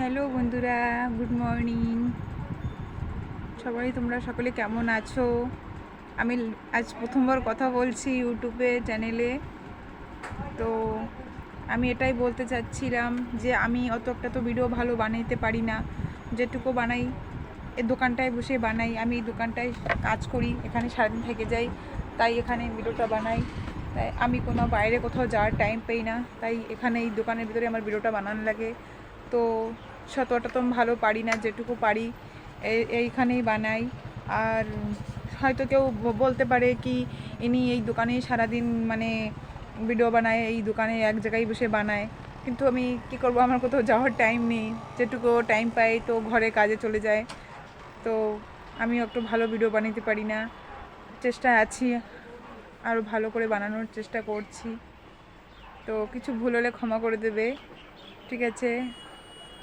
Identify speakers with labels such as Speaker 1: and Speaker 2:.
Speaker 1: Hello বন্ধুরা, good morning. সবাই তোমরা সকলে কেমন আছো? আমি আজ প্রথমবার কথা বলছি ইউটিউবে চ্যানেলে। তো আমি এটাই বলতে চাচ্ছিলাম যে আমি অত একটা তো ভিডিও ভালো বানাইতে পারি না। যেটুকু বানাই এই দোকানটায় বসে বানাই। আমি এই দোকানটায় কাজ করি, এখানে সারাদিন থেকে যাই, তাই এখানে ভিডিওটা বানাই। তাই আমি কোনো বাইরে কোথাও যাওয়ার টাইম পাই না, তাই এখানে এই দোকানের ভিতরে আমার ভিডিওটা বানানো লাগে। তো শতটা তো ভালো পারি না, যেটুকু পারি এইখানেই বানাই। আর হয়তো কেউ বলতে পারে কি ইনি এই দোকানেই সারাদিন মানে ভিডিও বানায়, এই দোকানে এক জায়গায় বসে বানায়। কিন্তু আমি কি করব, আমার কোথাও যাওয়ার টাইম নেই। যেটুকু টাইম পাই তো ঘরে কাজে চলে যায়। তো আমি একটু ভালো ভিডিও বানাতে পারি না, চেষ্টায় আছি, আরও ভালো করে বানানোর চেষ্টা করছি। তো কিছু ভুল হলে ক্ষমা করে দেবে, ঠিক আছে?